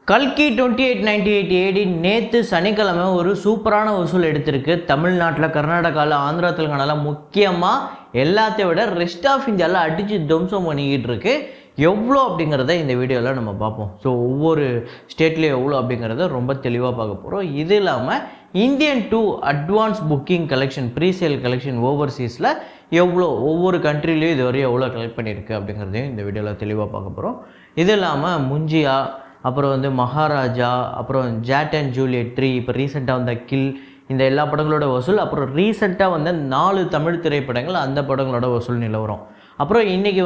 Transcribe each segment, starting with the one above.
கல்கி 2898 ஏடி நேற்று சனிக்கிழமை ஒரு சூப்பரான வசூல் எடுத்திருக்கு. தமிழ்நாட்டில், கர்நாடகாவில், ஆந்திரா, தெலுங்கானாவில் முக்கியமாக எல்லாத்தையும் விட ரெஸ்ட் ஆஃப் இந்தியாவில் அடித்து துவம்சம் பண்ணிக்கிட்டு இருக்கு. எவ்வளோ அப்படிங்கிறத இந்த வீடியோவில் நம்ம பார்ப்போம். ஸோ ஒவ்வொரு ஸ்டேட்லேயும் எவ்வளோ அப்படிங்கிறத ரொம்ப தெளிவாக பார்க்க போகிறோம். இது இல்லாமல் Indian 2 advance booking collection, presale collection ஓவர்சீஸில் எவ்வளோ, ஒவ்வொரு கண்ட்ரிலையும் இதுவரையும் எவ்வளோ கலெக்ட் பண்ணியிருக்கு அப்படிங்கிறதையும் இந்த வீடியோவில் தெளிவாக பார்க்க போகிறோம். இது இல்லாமல் முஞ்சியா, அப்புறம் மகாராஜா, அப்புறம் ஜாட் அண்ட் ஜூலியட் 3, இப்போ ரீசெண்டாக வந்த கில், இந்த எல்லா படங்களோட வசூல், அப்புறம் ரீசெண்டாக வந்த 4 தமிழ் திரைப்படங்கள், அந்த படங்களோட வசூல் நிலவரம். அப்புறம் இன்றைக்கி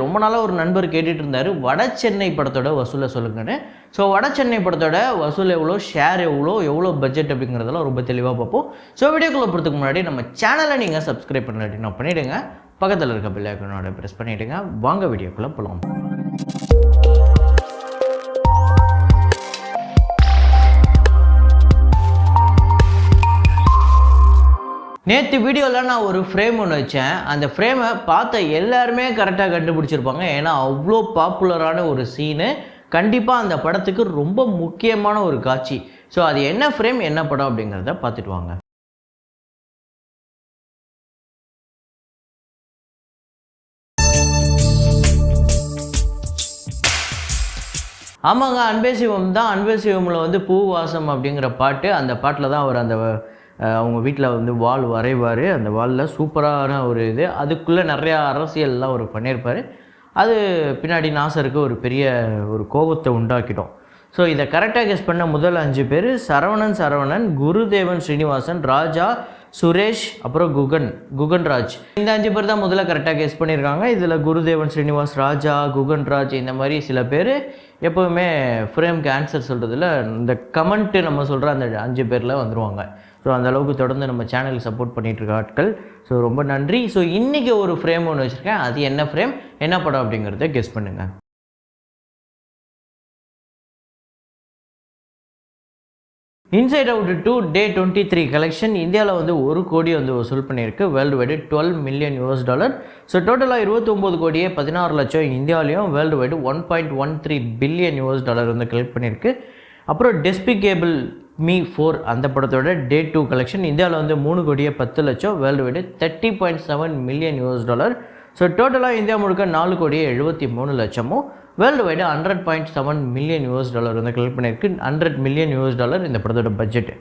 ரொம்ப நாளாக ஒரு நண்பர் கேட்டுட்டு இருந்தார், வட சென்னை படத்தோட வசூலை சொல்லுங்கன்னு. ஸோ வட சென்னை படத்தோட வசூல் எவ்வளோ, ஷேர் எவ்வளோ பட்ஜெட் அப்படிங்கிறதெல்லாம் ரொம்ப தெளிவாக பார்ப்போம். ஸோ வீடியோக்குள்ளே போகிறதுக்கு முன்னாடி நம்ம சேனலை நீங்கள் சப்ஸ்கிரைப் பண்ணலாட்டினா பண்ணிவிடுங்க, பக்கத்தில் இருக்க பெல் ஐகானோட ப்ரெஸ் பண்ணிவிடுங்க. வாங்க வீடியோக்குள்ளே போகலாம். நேற்று வீடியோவில் நான் ஒரு ஃப்ரேம் ஒன்று வச்சேன். அந்த ஃப்ரேமை பார்த்த எல்லாருமே கரெக்டாக கண்டுபிடிச்சிருப்பாங்க. ஏன்னா அவ்வளோ பாப்புலரான ஒரு சீனு, கண்டிப்பாக அந்த படத்துக்கு ரொம்ப முக்கியமான ஒரு காட்சி. ஸோ அது என்ன ஃப்ரேம், என்ன படம் அப்படிங்கிறத பார்த்துட்டு வாங்க. ஆமாங்க, அன்பே சிவம் தான். அன்பே சிவமில் பூவாசம் அப்படிங்கிற பாட்டு, அந்த பாட்டில் தான் அவர் அந்த அவங்க வீட்டில் வால் வரைவார். அந்த வாலில் சூப்பரான ஒரு இது, அதுக்குள்ளே நிறையா அரசியல்லாம் அவர் பண்ணியிருப்பார். அது பின்னாடி நாசருக்கு ஒரு பெரிய ஒரு கோபத்தை உண்டாக்கிட்டோம். ஸோ இதை கரெக்டாக கெஸ் பண்ண முதல் 5 பேர் சரவணன், குருதேவன் ஸ்ரீனிவாசன், ராஜா, சுரேஷ், அப்புறம் குகன்ராஜ். இந்த 5 பேர் தான் முதல்ல கரெக்டாக கெஸ் பண்ணியிருக்காங்க. இதில் குருதேவன் ஸ்ரீனிவாஸ், ராஜா, குகன்ராஜ், இந்த மாதிரி சில பேர் எப்போவுமே ஃப்ரேம்க்கு ஆன்சர் சொல்கிறதுல இந்த கமெண்ட்டு நம்ம சொல்கிற அந்த 5 பேரில் வந்துடுவாங்க. ஸோ அந்தளவுக்கு தொடர்ந்து நம்ம சேனலுக்கு சப்போர்ட் பண்ணிகிட்ருக்க ஆட்கள். ஸோ ரொம்ப நன்றி. ஸோ இன்றைக்கி ஒரு ஃப்ரேம் ஒன்று வச்சுருக்கேன். அது என்ன ஃப்ரேம், என்ன படம் அப்படிங்கிறத கெஸ் பண்ணுங்கள். இன்சைட் அவுட் 2 Day 23 கலெக்ஷன் இந்தியாவில் 1 கோடி வசூல் பண்ணியிருக்கு. World wide $12 million. ஸோ டோட்டலாக 29 கோடியே 16 லட்சம் இந்தியாவிலையும், வேர்ல்டு வைடு $1.13 பில்லியன் கலெக்ட் பண்ணியிருக்கு. அப்புறம் டெஸ்பிகேபிள் மீ 4 அந்த படத்தோட Day 2 கலெக்ஷன் இந்தியாவில் 3 கோடியே 10 லட்சம், வேர்ல்டு வைடு $30.7 மில்லியன். ஸோ டோட்டலாக இந்தியா முழுக்க 4 கோடியே 73 லட்சமும், வேர்ல்டு வைடு $100.7 மில்லியன் கலெக்ட் பண்ணியிருக்கு. $100 மில்லியன் இந்த படத்தோட பட்ஜெட்.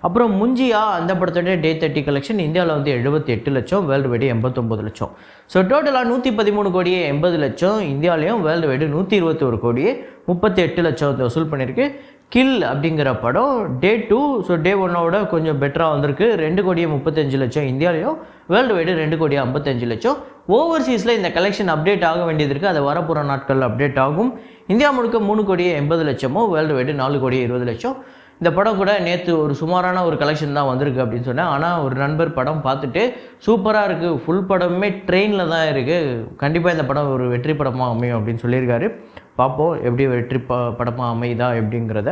அப்புறம் முஞ்சியா அந்த படத்தோட Day 30 கலெக்ஷன் இந்தியாவில் 78 லட்சம், வேர்ல்டு வைடு 89 லட்சம். ஸோ டோட்டலாக 113 கோடியே 80 லட்சம் இந்தியாவிலையும், வேர்ல்டு வைடு 121 கோடியே 38 லட்சம் வசூல் பண்ணியிருக்கு. கில் அப்படிங்கிற படம் Day 2, ஸோ Day 1 கொஞ்சம் பெட்டராக வந்திருக்கு. 2 கோடியே 35 லட்சம் இந்தியாவிலையும், வேர்ல்டு வைடு 2 கோடியே 55 லட்சம். ஓவர்சீஸில் இந்த கலெக்ஷன் அப்டேட் ஆக வேண்டியது இருக்குது, அதை வரப்போகிற நாட்களில் அப்டேட் ஆகும். இந்தியா முழுக்க 3 கோடியே 80 லட்சமும், வேர்ல்டு வைடு 4 கோடியே 20 லட்சம். இந்த படம் கூட நேற்று ஒரு சுமாரான ஒரு கலெக்ஷன் தான் வந்திருக்கு அப்படின்னு சொன்னேன். ஆனால் ஒரு நண்பர் படம் பார்த்துட்டு சூப்பராக இருக்குது, ஃபுல் படமே ட்ரெயினில் தான் இருக்குது, கண்டிப்பாக இந்த படம் ஒரு வெற்றி படமாக அமையும் அப்படின்னு சொல்லியிருக்காரு. பார்ப்போம் எப்படி வெற்றி படமாக அமையுதா எப்படிங்கிறத.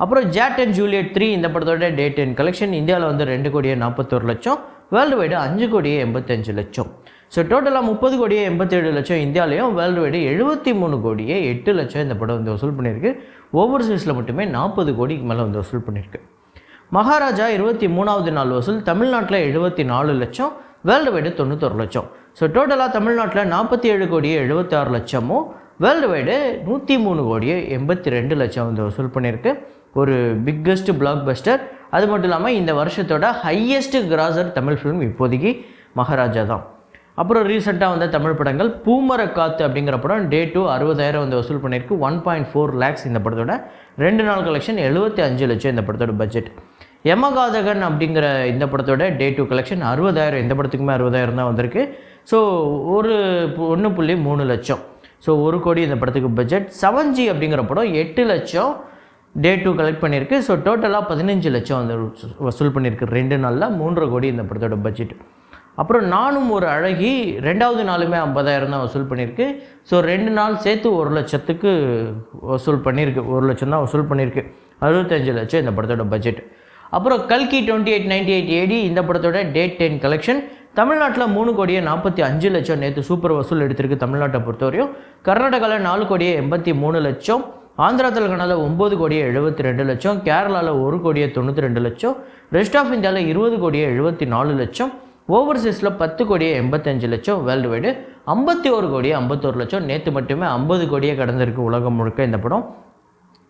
அப்புறம் ஜாட் அண்ட் ஜூலியட் 3 இந்த படத்தோட Day 10 கலெக்ஷன் இந்தியாவில் 2 கோடியே 41 லட்சம், வேர்ல்டு வைடு 5 கோடியே 85 லட்சம். ஸோ டோட்டலாக 30 கோடியே 87 லட்சம் இந்தியாவிலையும், வேர்ல்டு வைடு 73 கோடியே 8 லட்சம் இந்த படம் வசூல் பண்ணியிருக்கு. ஓவர்சீஸில் மட்டுமே 40 கோடிக்கு மேலே வசூல் பண்ணியிருக்கு. மகாராஜா 23வது நாள் வசூல் தமிழ்நாட்டில் 74 லட்சம், வேர்ல்டு வைடு 91 லட்சம். ஸோ டோட்டலாக தமிழ்நாட்டில் 47 கோடியே 76 லட்சமும், வேர்ல்டு வைடு 103 கோடியே 82 லட்சம் வசூல் பண்ணியிருக்கு. ஒரு பிக்கஸ்ட் பிளாக் பஸ்டர். அது மட்டும் இல்லாமல் இந்த வருஷத்தோட ஹையஸ்ட் கிராசர் தமிழ் ஃபிலிம் இப்போதைக்கு மகாராஜா தான். அப்புறம் ரீசெண்டாக வந்த தமிழ் படங்கள், பூமரக்காத்து அப்படிங்கிற படம் Day 2 60,000 வசூல் பண்ணியிருக்கு. 1.4 lakhs இந்த படத்தோட 2 நாள் கலெக்ஷன் 75 லட்சம் இந்த படத்தோட பட்ஜெட். யமகாதகன் அப்படிங்கிற இந்த படத்தோட Day 2 கலெக்ஷன் 60,000, இந்த படத்துக்குமே 60,000 தான் வந்திருக்கு. ஸோ 1.3 லட்சம். ஸோ 1 கோடி இந்த படத்துக்கு பட்ஜெட். 7G அப்படிங்கிற படம் 8 லட்சம் Day 2 கலெக்ட் பண்ணியிருக்கு. ஸோ டோட்டலாக 15 லட்சம் வசூல் பண்ணியிருக்கு 2 நாளில். 3.5 கோடி இந்த படத்தோட பட்ஜெட். அப்புறம் நானும் ஒரு அழகி 2வது நாளுமே 50,000 தான் வசூல் பண்ணியிருக்கு. ஸோ 2 நாள் சேர்த்து 1 லட்சத்துக்கு வசூல் பண்ணியிருக்கு. 1 லட்சம் தான் வசூல் பண்ணியிருக்கு. 65 லட்சம் இந்த படத்தோட பட்ஜெட். அப்புறம் கல்கி 2898 ஏடி இந்த படத்தோட Day 10 கலெக்ஷன் தமிழ்நாட்டில் 3 கோடியே 45 லட்சம் நேற்று சூப்பர் வசூல் எடுத்திருக்கு தமிழ்நாட்டை பொறுத்தவரையும். கர்நாடகாவில் 4 கோடியே 83 லட்சம், ஆந்திரா தெலுங்கானாவில் 9 கோடியே 72 லட்சம், கேரளாவில் 1 கோடியே 92 லட்சம், ரெஸ்ட் ஆஃப் இந்தியாவில் 20 கோடியே 74 லட்சம், ஓவர்சீஸில் 10 கோடியே 85 லட்சம், வேர்ல்டு வைடு 51 கோடியே 51 லட்சம். நேற்று மட்டுமே 50 கோடியே கடந்திருக்கு உலகம் முழுக்க இந்த படம்.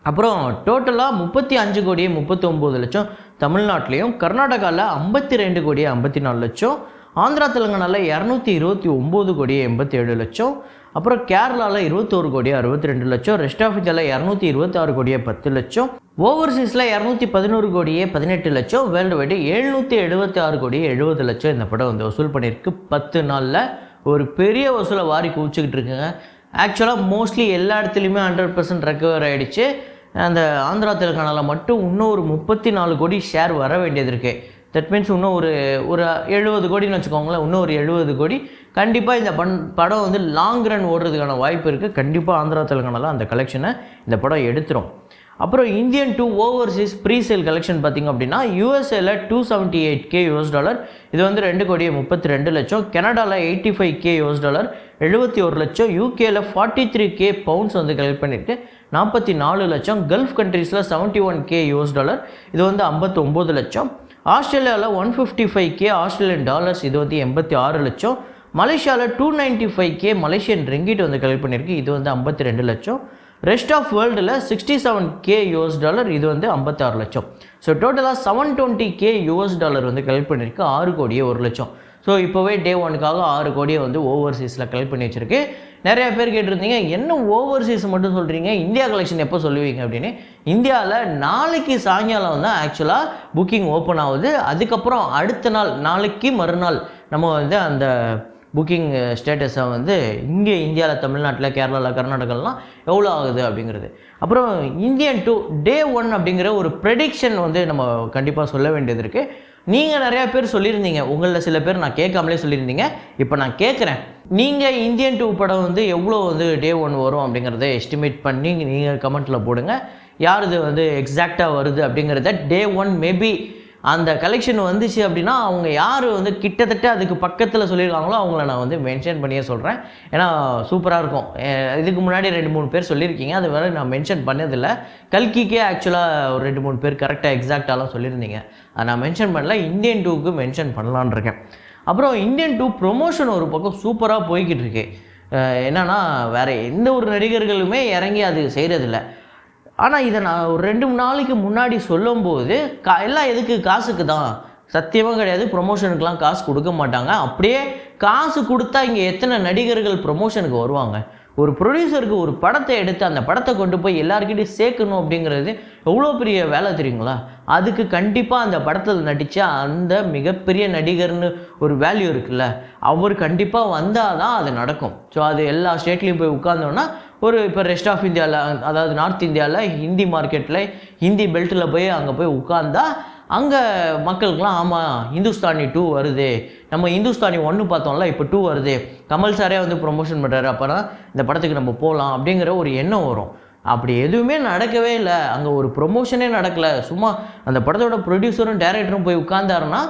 அப்புறம் டோட்டலாக 35 கோடியே 39 லட்சம் தமிழ்நாட்டிலையும், கர்நாடகாவில் 52 கோடியே 54 லட்சம், ஆந்திரா தெலுங்கானாவில் 229 கோடியே 87 லட்சம், அப்புறம் கேரளாவில் 21 கோடியே 62 லட்சம், ரெஸ்ட் ஆஃப் இந்தியாவில் 226 கோடியே 10 லட்சம், ஓவர்சீஸில் 211 கோடியே 18 லட்சம், வேர்ல்டு வைடு 776 கோடியே 70 லட்சம் இந்த படம் வந்து வசூல் பண்ணியிருக்கு. 10 நாளில் ஒரு பெரிய வசூலை வாரி குவிச்சிக்கிட்டு இருக்குங்க. ஆக்சுவலாக மோஸ்ட்லி எல்லா இடத்துலையுமே 100% ரெக்கவர் ஆகிடுச்சு. அந்த ஆந்திரா தெலுங்கானாவில் மட்டும் இன்னும் ஒரு 34 கோடி ஷேர் வர வேண்டியது இருக்குது. தட் மீன்ஸ் இன்னும் ஒரு 70 கோடின்னு வச்சுக்கோங்களேன். இன்னும் ஒரு 70 கோடி கண்டிப்பாக இந்த படம் வந்து லாங் ரன் ஓடுறதுக்கான வாய்ப்பு இருக்குது. கண்டிப்பாக ஆந்திரா தெலுங்கானாவில் அந்த கலெக்ஷனை இந்த படம் எடுத்துரும். அப்புறம் Indian 2 overseas pre sale collection பார்த்திங்க அப்படின்னா யூஎஸ்ஏல $278K, இது வந்து 2 கோடியே 32 லட்சம், கனடாவில் $85K, 71 லட்சம், யூகேல $43K பவுண்ட்ஸ் வந்து கலெக்ட் பண்ணியிருக்கு, 44 லட்சம், கல்ஃப் கண்ட்ரீஸில் $71K, இது வந்து 59 லட்சம், ஆஸ்திரேலியாவில் $155K ஆஸ்திரேலியன் டாலர்ஸ், இது வந்து 86 லட்சம், மலேசியாவில் $295K மலேசியன் ரிங்கிட் வந்து கலெக்ட் பண்ணியிருக்கு, இது வந்து 52 லட்சம், ரெஸ்ட் ஆஃப் வேர்ல்டில் $67K, இது வந்து 56 லட்சம். ஸோ டோட்டலாக $720K வந்து கலெக்ட் பண்ணியிருக்கு, 6 கோடியே 1 லட்சம். ஸோ இப்போவே டே 1க்காக 6 கோடியை வந்து ஓவர்சீஸில் கலெக்ட் பண்ணி வச்சுருக்கு. நிறையா பேர் கேட்டிருந்தீங்க, என்ன ஓவர்சீஸ் மட்டும் சொல்கிறீங்க, இந்தியா கலெக்ஷன் எப்போ சொல்லுவீங்க அப்படின்னு. இந்தியாவில் நாளைக்கு சாயங்காலம் வந்து ஆக்சுவலாக புக்கிங் ஓப்பன் ஆகுது. அதுக்கப்புறம் அடுத்த நாள், நாளைக்கு மறுநாள் நம்ம வந்து அந்த புக்கிங் ஸ்டேட்டஸை வந்து இங்கே இந்தியாவில், தமிழ்நாட்டில், கேரளாவில், கர்நாடகாலாம் எவ்வளோ ஆகுது அப்படிங்கிறது. அப்புறம் இந்தியன் 2 டே 1 அப்படிங்கிற ஒரு ப்ரெடிக்ஷன் வந்து நம்ம கண்டிப்பாக சொல்ல வேண்டியது இருக்குது. நீங்கள் நிறையா பேர் சொல்லியிருந்தீங்க, உங்களில் சில பேர் நான் கேட்காமலே சொல்லியிருந்தீங்க. இப்போ நான் கேட்குறேன், நீங்கள் இந்தியன் 2 படம் வந்து எவ்வளோ வந்து டே 1 வரும் அப்படிங்கிறத எஸ்டிமேட் பண்ணி நீங்கள் கமெண்ட்டில் போடுங்க. யார் இது வந்து எக்ஸாக்டாக வருது அப்படிங்கிறத. டே 1 மேபி அந்த கலெக்ஷன் வந்துச்சு அப்படின்னா அவங்க யார் வந்து கிட்டத்தட்ட அதுக்கு பக்கத்தில் சொல்லியிருக்காங்களோ அவங்கள நான் வந்து மென்ஷன் பண்ணியே சொல்கிறேன். ஏன்னா சூப்பராக இருக்கும். இதுக்கு முன்னாடி 2-3 பேர் சொல்லியிருக்கீங்க, அது வேறு நான் மென்ஷன் பண்ணதில்லை. கல்கிக்கே ஆக்சுவலாக ஒரு 2-3 பேர் கரெக்டாக எக்ஸாக்டாலாம் சொல்லியிருந்தீங்க, அதை நான் மென்ஷன் பண்ணல. இந்தியன் 2க்கு மென்ஷன் பண்ணலான் இருக்கேன். அப்புறம் இந்தியன் 2 ப்ரொமோஷன் ஒரு பக்கம் சூப்பராக போய்கிட்டு இருக்கு. என்னென்னா வேறு எந்த ஒரு நடிகர்களுமே இறங்கி அது செய்கிறதில்ல. ஆனால் இதை நான் ஒரு 2 நாளைக்கு முன்னாடி சொல்லும்போது எல்லாம் எதுக்கு, காசுக்கு தான், சத்தியமாக கிடையாது. ப்ரொமோஷனுக்கெலாம் காசு கொடுக்க மாட்டாங்க. அப்படியே காசு கொடுத்தா இங்கே எத்தனை நடிகர்கள் ப்ரொமோஷனுக்கு வருவாங்க? ஒரு ப்ரொடியூசருக்கு ஒரு படத்தை எடுத்து அந்த படத்தை கொண்டு போய் எல்லாருக்கிட்டையும் சேர்க்கணும் அப்படிங்கிறது எவ்வளோ பெரிய வேலை தெரியுங்களா? அதுக்கு கண்டிப்பாக அந்த படத்தில் நடித்த அந்த மிகப்பெரிய நடிகர்னு ஒரு வேல்யூ இருக்குல்ல, அவர் கண்டிப்பாக வந்தால் தான் அது நடக்கும். ஸோ அது எல்லா ஸ்டேட்லேயும் போய் உட்கார்ந்தோன்னா ஒரு இப்போ ரெஸ்ட் ஆஃப் இந்தியாவில், அதாவது நார்த் இந்தியாவில் ஹிந்தி மார்க்கெட்டில், ஹிந்தி பெல்ட்டில் போய் அங்கே போய் உட்கார்ந்தா அங்கே மக்களுக்கெலாம் ஆமாம் இந்துஸ்தானி 2 வருது, நம்ம இந்துஸ்தானி 1 பார்த்தோம்ல, இப்போ 2 வருது, கமல் சாரே வந்து ப்ரொமோஷன் பண்ணுறாரு, அப்போனா இந்த படத்துக்கு நம்ம போகலாம் அப்படிங்கிற ஒரு எண்ணம் வரும். அப்படி எதுவுமே நடக்கவே இல்லை. அங்கே ஒரு ப்ரொமோஷனே நடக்கலை. சும்மா அந்த படத்தோட ப்ரொடியூசரும் டைரக்டரும் போய் உட்கார்ந்தாருன்னா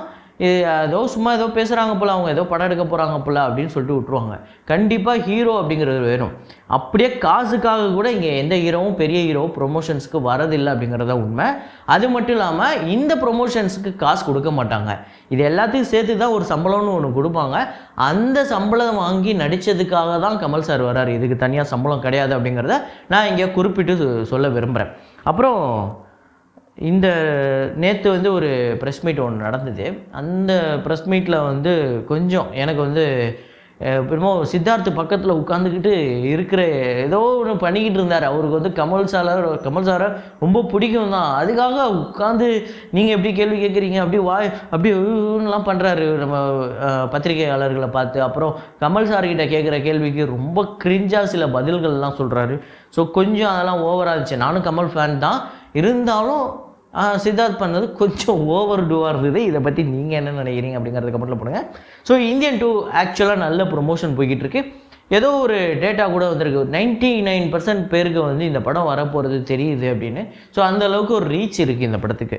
ஏதோ சும்மா ஏதோ பேசுகிறாங்க போல், அவங்க ஏதோ படம் எடுக்க போகிறாங்க போல் அப்படின்னு சொல்லிட்டு விட்ருவாங்க. கண்டிப்பாக ஹீரோ அப்படிங்கிறது வேணும். அப்படியே காசுக்காக கூட இங்கே எந்த ஹீரோவும் பெரிய ஹீரோவும் ப்ரொமோஷன்ஸுக்கு வரதில்லை அப்படிங்கிறத உண்மை. அது மட்டும் இல்லாமல் இந்த ப்ரொமோஷன்ஸுக்கு காசு கொடுக்க மாட்டாங்க. இது எல்லாத்தையும் சேர்த்து தான் ஒரு சம்பளம்னு ஒன்று கொடுப்பாங்க. அந்த சம்பளம் வாங்கி நடித்ததுக்காக தான் கமல் சார் வர்றாரு, இதுக்கு தனியாக சம்பளம் கிடையாது அப்படிங்கிறத நான் இங்கே குறிப்பிட்டு சொல்ல விரும்புகிறேன். அப்புறம் இந்த நேற்று வந்து ஒரு ப்ரெஸ் மீட் ஒன்று நடந்தது. அந்த ப்ரெஸ் மீட்டில் வந்து கொஞ்சம் எனக்கு வந்து என்னமோ சித்தார்த்து பக்கத்தில் உட்காந்துக்கிட்டு இருக்கிற ஏதோ ஒன்று பண்ணிக்கிட்டு இருந்தார். அவருக்கு வந்து கமல் சாரை ரொம்ப பிடிக்கும் தான். அதுக்காக உட்காந்து நீங்கள் எப்படி கேள்வி கேட்குறீங்க, அப்படிலாம் பண்ணுறாரு நம்ம பத்திரிகையாளர்களை பார்த்து. அப்புறம் கமல் சார்கிட்ட கேட்குற கேள்விக்கு ரொம்ப கிரிஞ்சாக சில பதில்கள்லாம் சொல்கிறாரு. ஸோ கொஞ்சம் அதெல்லாம் ஓவராக இருந்துச்சு. நானும் கமல் ஃபேன் தான், இருந்தாலும் சித்தார்த் பண்ணது கொஞ்சம் ஓவர் டூவாக இருந்தது. இதை பற்றி நீங்கள் என்ன நினைக்கிறீங்க அப்படிங்கிறத கமெண்ட்டில் போடுங்க. ஸோ இந்தியன் 2 ஆக்சுவலாக நல்ல ப்ரொமோஷன் போய்கிட்டு இருக்கு. ஏதோ ஒரு டேட்டா கூட வந்திருக்கு, 99% பேருக்கு வந்து இந்த படம் வரப்போகிறது தெரியுது அப்படின்னு. ஸோ அந்த அளவுக்கு ஒரு ரீச் இருக்குது இந்த படத்துக்கு.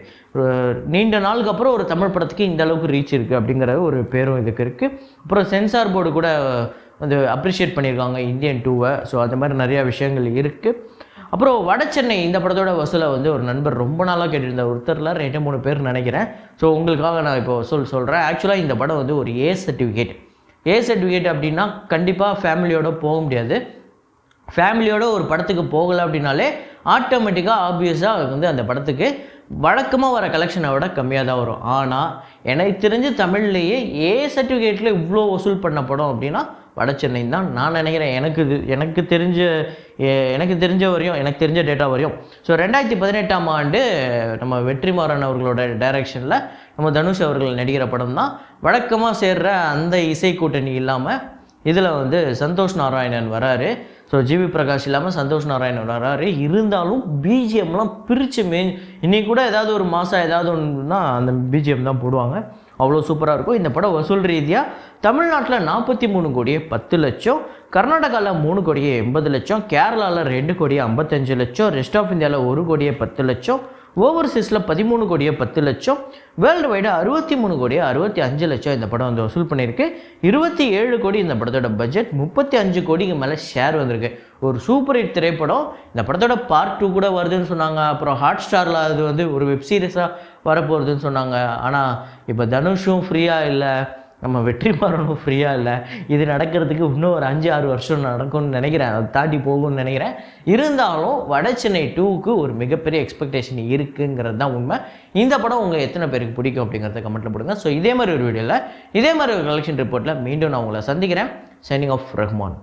நீண்ட நாளுக்கு அப்புறம் ஒரு தமிழ் படத்துக்கு இந்த அளவுக்கு ரீச் இருக்குது அப்படிங்கிற ஒரு பேரும் இதுக்கு இருக்குது. அப்புறம் சென்சார் போர்டு கூட வந்து அப்ரிஷியேட் பண்ணியிருக்காங்க இந்தியன் 2வை. ஸோ அது மாதிரி நிறையா விஷயங்கள் இருக்குது. அப்புறம் வட சென்னை இந்த படத்தோட வசூலை வந்து ஒரு நண்பர் ரொம்ப நாளாக கேட்டிருந்த ஒருத்தரில் 2-3 பேர் நினைக்கிறேன். ஸோ உங்களுக்காக நான் இப்போ சொல்கிறேன். ஆக்சுவலாக இந்த படம் வந்து ஒரு ஏ சர்டிஃபிகேட் அப்படின்னா கண்டிப்பாக ஃபேமிலியோடு போக முடியாது. ஃபேமிலியோட ஒரு படத்துக்கு போகலை அப்படின்னாலே ஆட்டோமேட்டிக்காக ஆப்வியஸாக வந்து அந்த படத்துக்கு வழக்கமாக வர கலெக்ஷனை விட கம்மியாக தான் வரும். ஆனால் எனக்கு தெரிஞ்சு தமிழ்லேயே ஏ சர்டிஃபிகேட்டில் இவ்வளோ வசூல் பண்ண படம் அப்படின்னா வட சென்னை தான் நான் நினைக்கிறேன். எனக்கு தெரிஞ்ச வரையும், எனக்கு தெரிஞ்ச டேட்டா வரையும். ஸோ 2018ஆம் ஆண்டு நம்ம வெற்றிமாறன் அவர்களோட டைரக்ஷனில் நம்ம தனுஷ் அவர்கள் நடிக்கிற படம் தான். வழக்கமாக சேர்ற அந்த இசை கூட்டணி இல்லாமல் இதில் வந்து சந்தோஷ் நாராயணன் வராரு. ஸோ ஜிவி பிரகாஷ் இல்லாமல் சந்தோஷ் நாராயணன் வராரு. இருந்தாலும் பிஜிஎம்லாம் பிரித்து இன்னைக்கு கூட ஏதாவது ஒரு மாதம் ஏதாவது ஒன்றுனா அந்த பிஜிஎம் தான் போடுவாங்க. அவ்வளோ சூப்பராக இருக்கும். இந்த படம் வசூல் ரீதியாக தமிழ்நாட்டில் 43 கோடியே 10 லட்சம், கர்நாடகாவில் 3 கோடியே 80 லட்சம், கேரளாவில் 2 கோடியே 55 லட்சம், ரெஸ்ட் ஆஃப் இந்தியாவில் 1 கோடியே 10 லட்சம், ஓவர்சீஸில் 13 கோடியே 10 லட்சம், வேர்ல்டு வைடு 63 கோடியே 65 லட்சம் இந்த படம் வந்து வசூல் பண்ணியிருக்கு. 27 கோடி இந்த படத்தோட பட்ஜெட், 35 கோடிக்கு மேலே ஷேர் வந்திருக்கு. ஒரு சூப்பர் ஹிட் திரைப்படம். இந்த படத்தோட பார்ட் 2 கூட வருதுன்னு சொன்னாங்க. அப்புறம் ஹாட் ஸ்டாரில் அது வந்து ஒரு வெப் சீரிஸாக வரப்போகுதுன்னு சொன்னாங்க. ஆனால் இப்போ தனுஷும் ஃப்ரீயாக இல்லை, நம்ம வெற்றிமாறனும் ஃப்ரீயாக இல்லை. இது நடக்கிறதுக்கு இன்னும் ஒரு 5-6 வருஷம் நடக்கும்னு நினைக்கிறேன். அதை தாண்டி போகும்னு நினைக்கிறேன். இருந்தாலும் வட சென்னை 2க்கு ஒரு மிகப்பெரிய எக்ஸ்பெக்டேஷன் இருக்குங்கிறது தான் உண்மை. இந்த படம் உங்களை எத்தனை பேருக்கு பிடிக்கும் அப்படிங்கிறத கமெண்ட்டில் போடுங்க. ஸோ இதே மாதிரி ஒரு வீடியோவில் இதே மாதிரி ஒரு கலெக்ஷன் ரிப்போர்ட்டில் மீண்டும் நான் உங்களை சந்திக்கிறேன். Signing off Rahman.